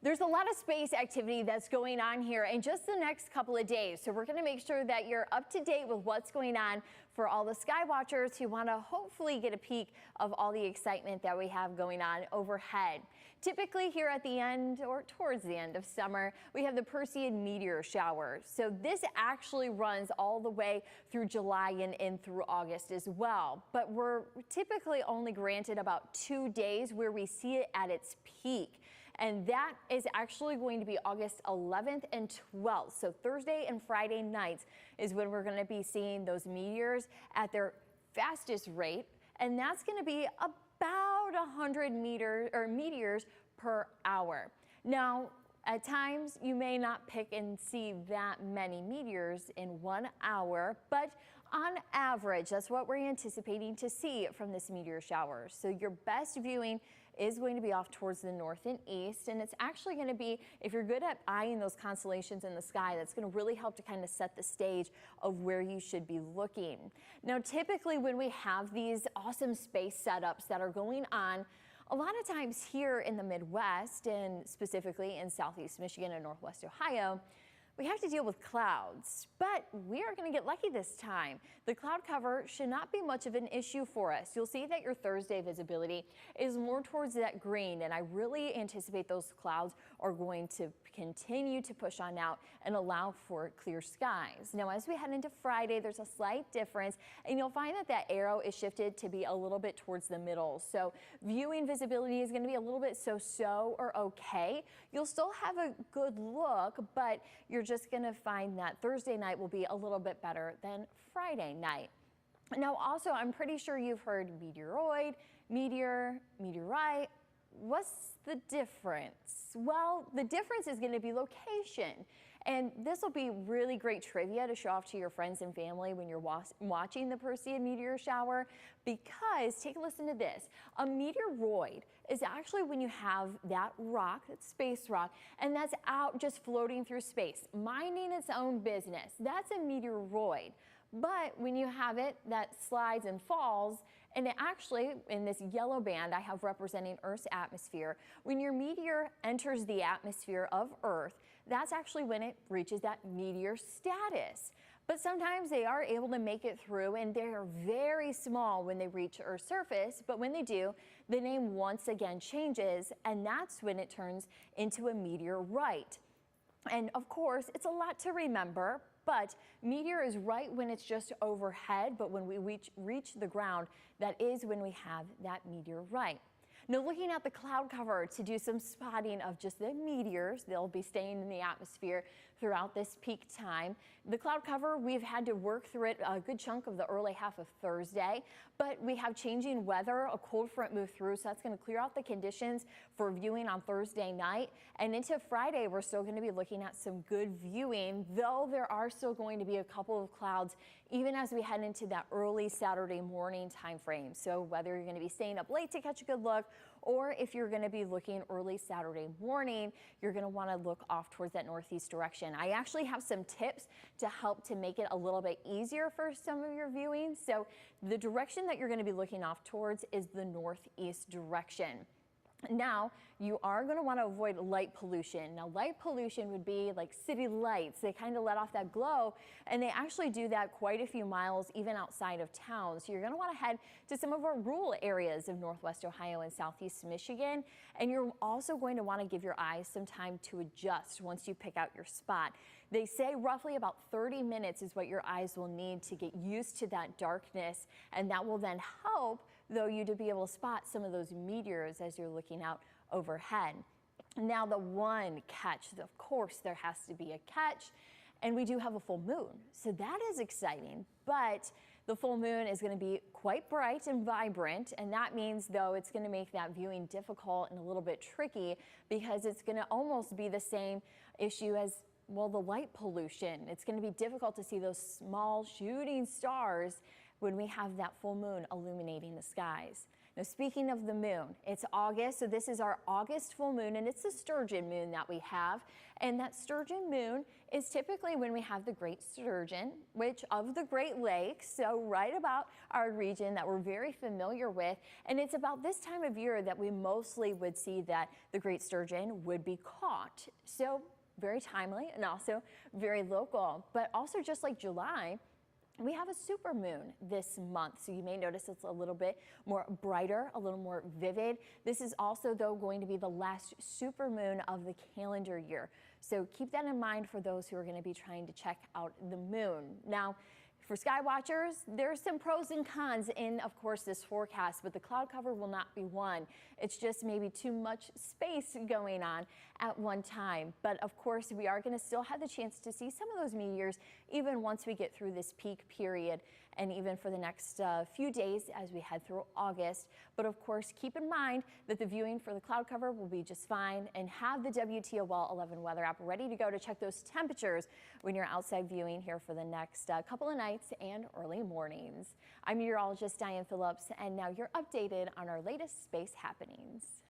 There's a lot of space activity that's going on here in just the next couple of days. So we're going to make sure that you're up to date with what's going on for all the sky watchers who want to hopefully get a peek of all the excitement that we have going on overhead. Typically here at the end or towards the end of summer, we have the Perseid meteor shower. So this actually runs all the way through July and in through August as well. But we're typically only granted about 2 days where we see it at its peak. And that is actually going to be August 11th and 12th. So Thursday and Friday nights is when we're going to be seeing those meteors at their fastest rate. And that's going to be about 100 meteors per hour. Now, at times, you may not pick and see that many meteors in 1 hour, but on average, that's what we're anticipating to see from this meteor shower. So your best viewing is going to be off towards the north and east, and it's actually going to be, if you're good at eyeing those constellations in the sky, that's going to really help to kind of set the stage of where you should be looking. Now, typically when we have these awesome space setups that are going on, a lot of times here in the Midwest and specifically in Southeast Michigan and Northwest Ohio, we have to deal with clouds, but we are going to get lucky this time. The cloud cover should not be much of an issue for us. You'll see that your Thursday visibility is more towards that green, and I really anticipate those clouds are going to continue to push on out and allow for clear skies. Now, as we head into Friday, there's a slight difference, and you'll find that that arrow is shifted to be a little bit towards the middle. So viewing visibility is going to be a little bit so-so or okay. You'll still have a good look, but you're just going to find that Thursday night will be a little bit better than Friday night. Now, also, I'm pretty sure you've heard meteoroid, meteor, meteorite. What's the difference? Well, the difference is going to be location. And this will be really great trivia to show off to your friends and family when you're watching the Perseid meteor shower, because take a listen to this. A meteoroid is actually when you have that rock, that space rock, and that's out just floating through space, minding its own business. That's a meteoroid. But when you have it that slides and falls, and it actually, in this yellow band I have representing Earth's atmosphere, when your meteor enters the atmosphere of Earth, that's actually when it reaches that meteor status. But sometimes they are able to make it through, and they are very small when they reach Earth's surface. But when they do, the name once again changes, and that's when it turns into a meteorite. And of course, it's a lot to remember. But meteor is right when it's just overhead, but when we reach the ground, that is when we have that meteorite. Now, looking at the cloud cover to do some spotting of just the meteors, they'll be staying in the atmosphere throughout this peak time. The cloud cover, we've had to work through it a good chunk of the early half of Thursday, but we have changing weather, a cold front moved through, so that's going to clear out the conditions for viewing on Thursday night. And into Friday, we're still going to be looking at some good viewing, though there are still going to be a couple of clouds even as we head into that early Saturday morning time frame. So whether you're going to be staying up late to catch a good look, or if you're going to be looking early Saturday morning, you're going to want to look off towards that northeast direction. I actually have some tips to help to make it a little bit easier for some of your viewing. So the direction that you're going to be looking off towards is the northeast direction. Now, you are going to want to avoid light pollution. Now, light pollution would be like city lights. They kind of let off that glow, and they actually do that quite a few miles even outside of town. So you're going to want to head to some of our rural areas of Northwest Ohio and Southeast Michigan, and you're also going to want to give your eyes some time to adjust once you pick out your spot. They say roughly about 30 minutes is what your eyes will need to get used to that darkness, and that will then help, though, you to be able to spot some of those meteors as you're looking out overhead. Now, the one catch, of course, there has to be a catch, and we do have a full moon, so that is exciting. But the full moon is going to be quite bright and vibrant, and that means, though, it's going to make that viewing difficult and a little bit tricky, because it's going to almost be the same issue as, well, the light pollution. It's going to be difficult to see those small shooting stars when we have that full moon illuminating the skies. Now, speaking of the moon, it's August, so this is our August full moon, and it's the Sturgeon Moon that we have. And that Sturgeon Moon is typically when we have the Great Sturgeon, which of the Great Lakes, so right about our region that we're very familiar with. And it's about this time of year that we mostly would see that the Great Sturgeon would be caught. So very timely and also very local, but also just like July, we have a super moon this month, so you may notice it's a little bit more brighter, a little more vivid. This is also, though, going to be the last super moon of the calendar year. So keep that in mind for those who are going to be trying to check out the moon. Now, for sky watchers, there's some pros and cons in, of course, this forecast, but the cloud cover will not be one. It's just maybe too much space going on at one time. But of course, we are going to still have the chance to see some of those meteors even once we get through this peak period and even for the next few days as we head through August. But of course, keep in mind that the viewing for the cloud cover will be just fine, and have the WTOL 11 weather app ready to go to check those temperatures when you're outside viewing here for the next couple of nights and early mornings. I'm meteorologist Diane Phillips, and now you're updated on our latest space happenings.